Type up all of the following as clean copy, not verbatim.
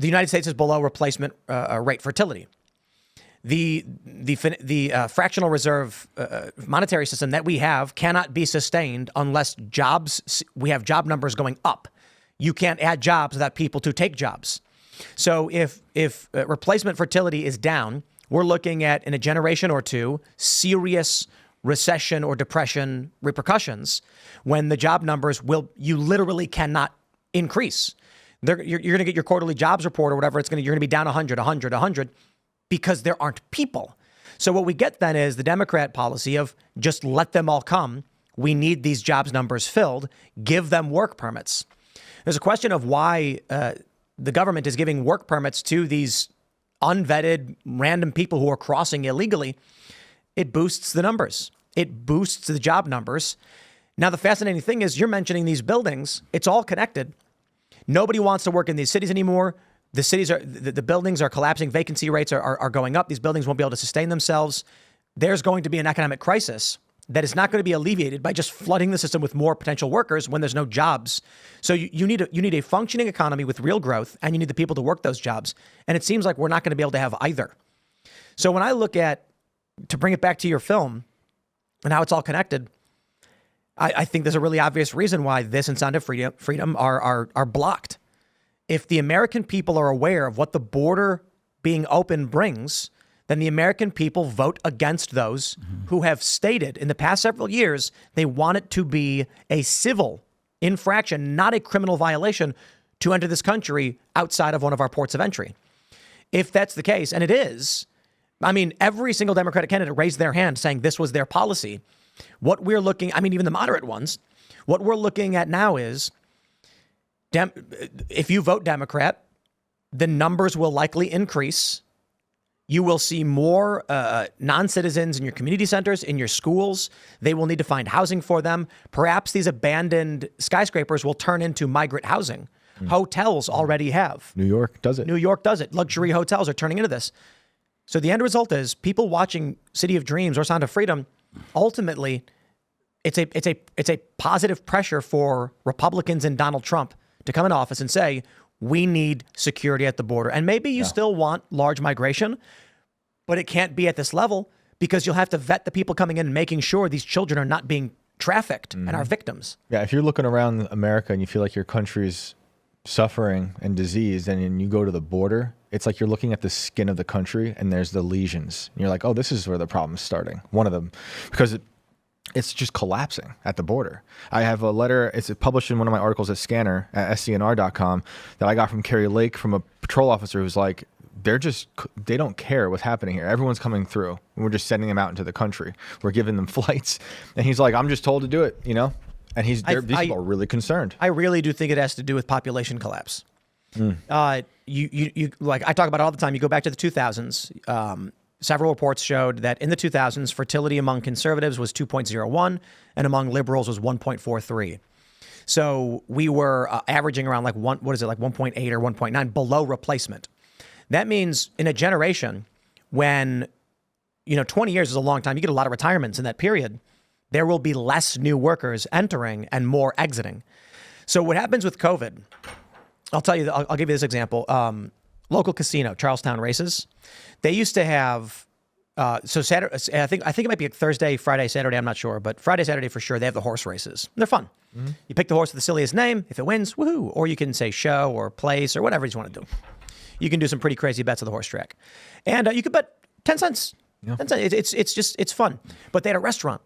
the United States is below replacement rate fertility. The fractional reserve monetary system that we have cannot be sustained unless we have job numbers going up. You can't add jobs without people to take jobs. So if replacement fertility is down, we're looking at, in a generation or two, serious recession or depression repercussions when the job numbers you literally cannot increase. You're going to get your quarterly jobs report or whatever. You're going to be down 100 because there aren't people. So what we get then is the Democrat policy of just let them all come. We need these jobs numbers filled. Give them work permits. There's a question of why the government is giving work permits to these unvetted random people who are crossing illegally. It boosts the numbers. It boosts the job numbers. Now, the fascinating thing is you're mentioning these buildings. It's all connected. Nobody wants to work in these cities anymore. The buildings are collapsing. Vacancy rates are going up. These buildings won't be able to sustain themselves. There's going to be an economic crisis that is not going to be alleviated by just flooding the system with more potential workers when there's no jobs. So you need a functioning economy with real growth, and you need the people to work those jobs. And it seems like we're not going to be able to have either. So when I look at, to bring it back to your film and how it's all connected, I think there's a really obvious reason why this and Sound of Freedom are blocked. If the American people are aware of what the border being open brings, then the American people vote against those who have stated in the past several years they want it to be a civil infraction, not a criminal violation, to enter this country outside of one of our ports of entry. If that's the case, and it is, I mean, every single Democratic candidate raised their hand saying this was their policy. What we're looking, I mean, even the moderate ones, what we're looking at now is if you vote Democrat, the numbers will likely increase. You will see more non-citizens in your community centers, in your schools. They will need to find housing for them. Perhaps these abandoned skyscrapers will turn into migrant housing. Hotels already have. New York does it. New York does it. Luxury hotels are turning into this. So the end result is people watching City of Dreams or Sound of Freedom, ultimately, it's a positive pressure for Republicans and Donald Trump to come in office and say, we need security at the border. And maybe you still want large migration, but it can't be at this level because you'll have to vet the people coming in and making sure these children are not being trafficked and are victims. Yeah, if you're looking around America and you feel like your country's suffering and diseased and then you go to the border, it's like you're looking at the skin of the country and there's the lesions. And you're like, oh, this is where the problem's starting. One of them, because it's just collapsing at the border. I have a letter, it's published in one of my articles at Scanner at scnr.com that I got from Kerry Lake from a patrol officer who's like, they don't care what's happening here. Everyone's coming through. And we're just sending them out into the country. We're giving them flights. And he's like, I'm just told to do it, you know? And these people are really concerned. I really do think it has to do with population collapse. You like I talk about it all the time. You go back to the 2000s. Several reports showed that in the 2000s, fertility among conservatives was 2.01 and among liberals was 1.43. So we were averaging around like 1.8 or 1.9 below replacement. That means in a generation when, 20 years is a long time, you get a lot of retirements in that period, there will be less new workers entering and more exiting. So what happens with COVID, I'll tell you, I'll give you this example. Local casino, Charlestown Races. They used to have, Saturday, I think it might be Thursday, Friday, Saturday, I'm not sure, but Friday, Saturday for sure, they have the horse races. They're fun. You pick the horse with the silliest name. If it wins, woohoo. Or you can say show or place or whatever you want to do. You can do some pretty crazy bets on the horse track. And you could bet 10 cents. Yeah. 10 cents. It's fun. But they had a restaurant.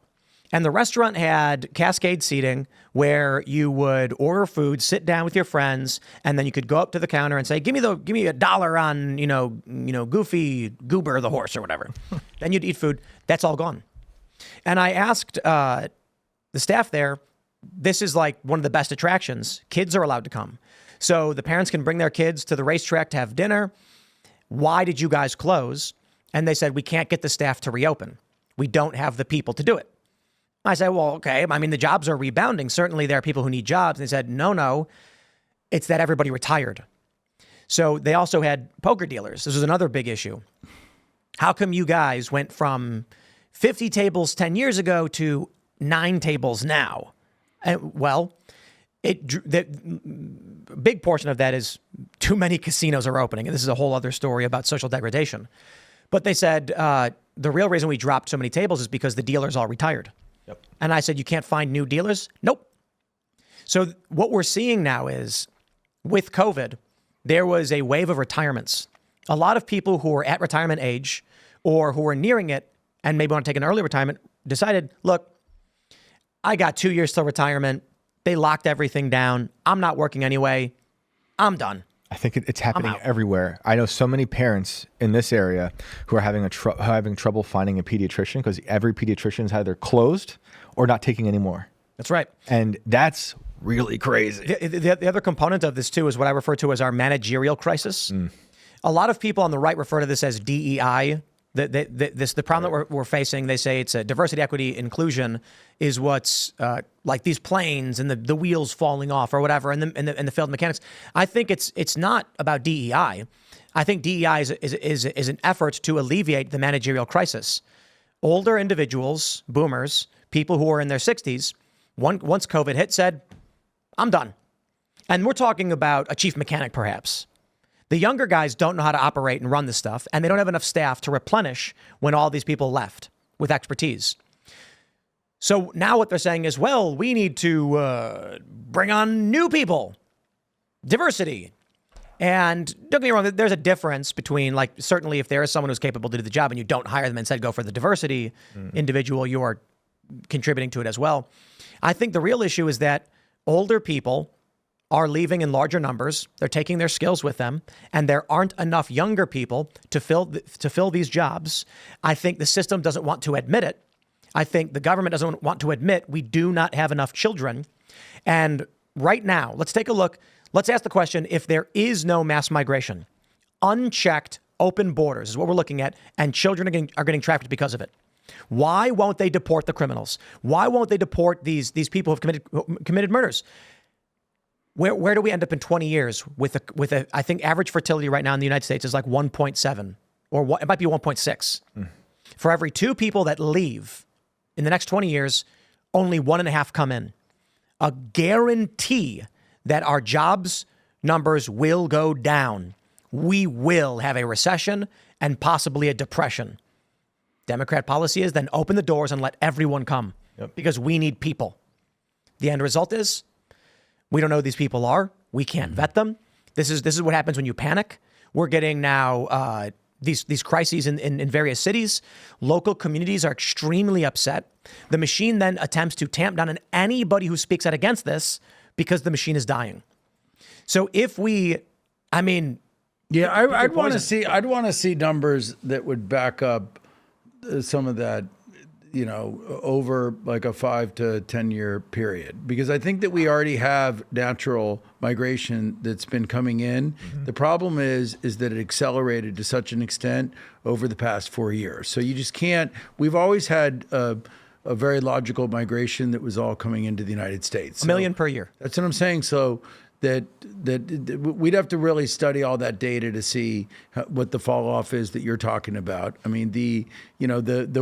And the restaurant had cascade seating where you would order food, sit down with your friends, and then you could go up to the counter and say, give me $1 on, Goofy Goober the horse or whatever. Then you'd eat food. That's all gone. And I asked the staff there, this is like one of the best attractions. Kids are allowed to come. So the parents can bring their kids to the racetrack to have dinner. Why did you guys close? And they said, we can't get the staff to reopen. We don't have the people to do it. I said, well, okay. I mean, the jobs are rebounding. Certainly there are people who need jobs. And they said, no, it's that everybody retired. So they also had poker dealers. This was another big issue. How come you guys went from 50 tables 10 years ago to 9 tables now? And, well, The big portion of that is too many casinos are opening. And this is a whole other story about social degradation. But they said the real reason we dropped so many tables is because the dealers all retired. Yep. And I said, you can't find new dealers? Nope. So what we're seeing now is with COVID, there was a wave of retirements. A lot of people who were at retirement age or who were nearing it and maybe want to take an early retirement decided, look, I got 2 years till retirement. They locked everything down. I'm not working anyway. I'm done. I think it's happening everywhere. I know so many parents in this area who are having trouble finding a pediatrician because every pediatrician is either closed or not taking any more. That's right. And that's really crazy. The other component of this, too, is what I refer to as our managerial crisis. A lot of people on the right refer to this as DEI. The problem that we're facing, they say it's a diversity, equity, inclusion is what's like these planes and the wheels falling off or whatever, and the failed mechanics. I think it's not about DEI. I think DEI is an effort to alleviate the managerial crisis. Older individuals, boomers, people who are in their 60s, once COVID hit, said, I'm done. And we're talking about a chief mechanic, perhaps. The younger guys don't know how to operate and run this stuff, and they don't have enough staff to replenish when all these people left with expertise. So now what they're saying is, well, we need to bring on new people, diversity. And don't get me wrong, there's a difference between, like, certainly if there is someone who's capable to do the job and you don't hire them and instead go for the diversity individual, you are contributing to it as well. I think the real issue is that older people are leaving in larger numbers. They're taking their skills with them, and there aren't enough younger people to fill these jobs. I think the system doesn't want to admit it. I think the government doesn't want to admit we do not have enough children. And right now, let's take a look. Let's ask the question, if there is no mass migration, unchecked open borders is what we're looking at, and children are getting trafficked because of it. Why won't they deport the criminals? Why won't they deport these people who've committed murders? Where do we end up in 20 years with a I think average fertility right now in the United States is like 1.7 or it might be 1.6. For every 2 people that leave in the next 20 years, only 1.5 come in. A guarantee that our jobs numbers will go down. We will have a recession and possibly a depression. Democrat policy is then open the doors and let everyone come because we need people. The end result is we don't know who these people are. We can't vet them. This is what happens when you panic. We're getting now these crises in various cities. Local communities are extremely upset. The machine then attempts to tamp down on anybody who speaks out against this because the machine is dying. So if we, I mean, yeah, I'd want to see numbers that would back up some of that, you know, over like a 5 to 10 year period, because I think that we already have natural migration that's been coming in. The problem is that it accelerated to such an extent over the past 4 years. So you just can't. We've always had a very logical migration that was all coming into the United States. A million per year. That's what I'm saying. So that we'd have to really study all that data to see what the fall off is that you're talking about. I mean, the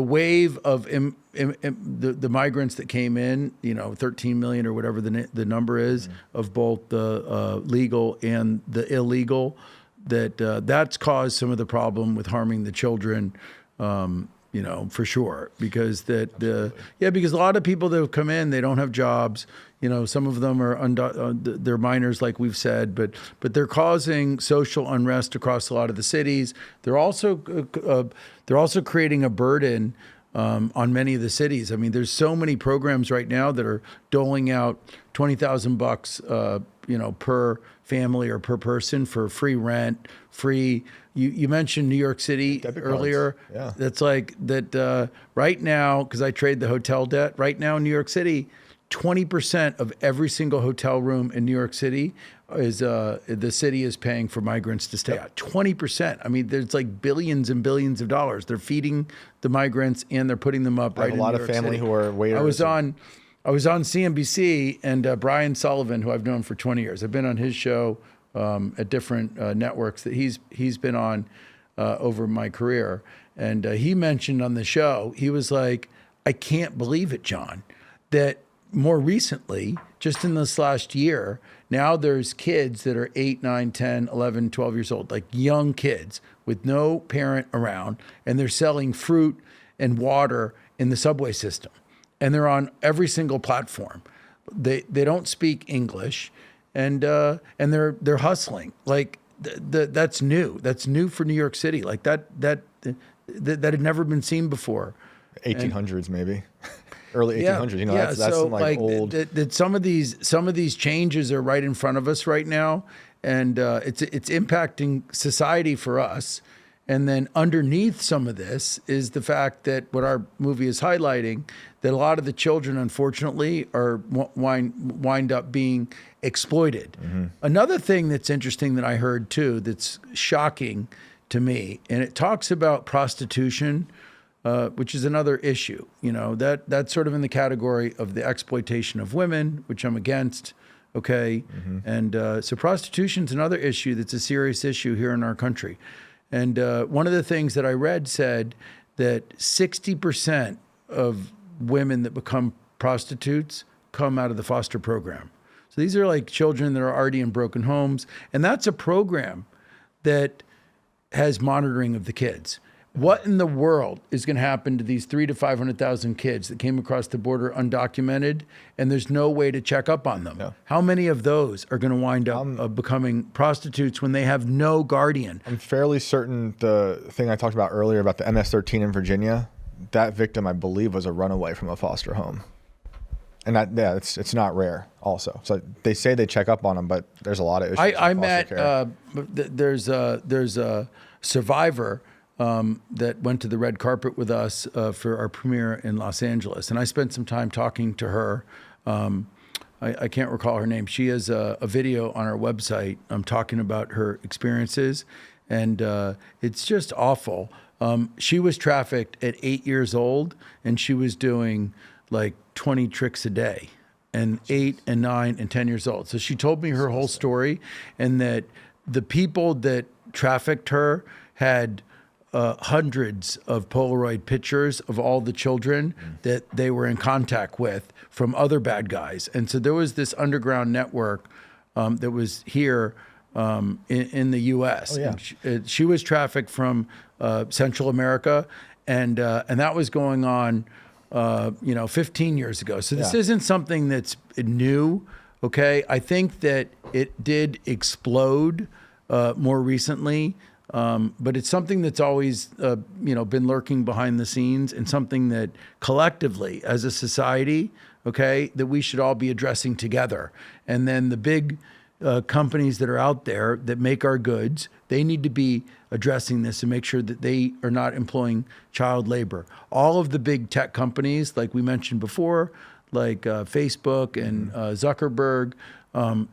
wave of the migrants that came in, 13 million or whatever the number is of both the legal and the illegal, that's caused some of the problem with harming the children. For sure, because because a lot of people that have come in, they don't have jobs. Some of them are they're minors, like we've said, but they're causing social unrest across a lot of the cities. They're also creating a burden on many of the cities. I mean, there's so many programs right now that are doling out $20,000, per family or per person for free rent, free. You mentioned New York City earlier. Yeah. That's like that right now, because I trade the hotel debt. Right now in New York City, 20% of every single hotel room in New York City is the city is paying for migrants to stay at. 20%. I mean, there's like billions and billions of dollars. They're feeding the migrants and they're putting them up right in New York City. A lot of family who are waiters. I was on CNBC, and Brian Sullivan, who I've known for 20 years, I've been on his show at different networks that he's been on over my career. And he mentioned on the show, he was like, I can't believe it, John, that more recently, just in this last year, now there's kids that are 8, 9, 10, 11, 12 years old, like young kids with no parent around, and they're selling fruit and water in the subway system. And they're on every single platform. They don't speak English, and they're hustling. Like that's new. That's new for New York City. Like that had never been seen before. 1800s maybe. Early 1800s, you know, that's so like old. That some of these changes are right in front of us right now, and it's impacting society for us. And then underneath some of this is the fact that what our movie is highlighting, that a lot of the children, unfortunately, are wind up being exploited. Another thing that's interesting that I heard too, that's shocking to me, and it talks about prostitution. Which is another issue, you know, that's sort of in the category of the exploitation of women, which I'm against. Okay. And so prostitution is another issue that's a serious issue here in our country. And one of the things that I read said that 60% of women that become prostitutes come out of the foster program. So these are like children that are already in broken homes. And that's a program that has monitoring of the kids. What in the world is going to happen to these 300,000 to 500,000 kids that came across the border undocumented, and there's no way to check up on them? Yeah. How many of those are going to wind up becoming prostitutes when they have no guardian? I'm fairly certain the thing I talked about earlier about the MS-13 in Virginia, that victim, I believe, was a runaway from a foster home. And it's not rare also. So they say they check up on them, but there's a lot of issues. I met, there's a survivor that went to the red carpet with us for our premiere in Los Angeles. And I spent some time talking to her. I can't recall her name. She has a video on our website talking about her experiences. And it's just awful. She was trafficked at 8 years old, and she was doing like 20 tricks a day, and 8 and 9 and 10 years old. So she told me her whole story, and that the people that trafficked her had hundreds of Polaroid pictures of all the children that they were in contact with from other bad guys. And so there was this underground network that was here in the U.S. Oh, yeah. And she was trafficked from Central America, and that was going on 15 years ago. So this isn't something that's new, okay? I think that it did explode more recently. But it's something that's always, been lurking behind the scenes, and something that collectively, as a society, okay, that we should all be addressing together. And then the big companies that are out there that make our goods, they need to be addressing this and make sure that they are not employing child labor. All of the big tech companies, like we mentioned before, like Facebook and Zuckerberg,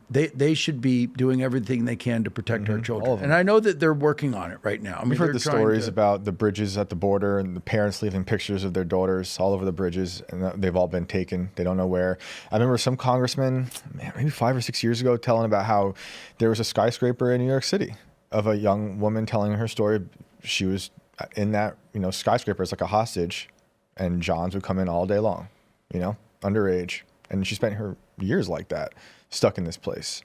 they should be doing everything they can to protect our children. And I know that they're working on it right now. I mean, We've heard the stories about the bridges at the border and the parents leaving pictures of their daughters all over the bridges, and they've all been taken. They don't know where. I remember some congressman, maybe 5 or 6 years ago, telling about how there was a skyscraper in New York City of a young woman telling her story. She was in that, skyscraper as like a hostage, and Johns would come in all day long, underage. And she spent her years like that, stuck in this place.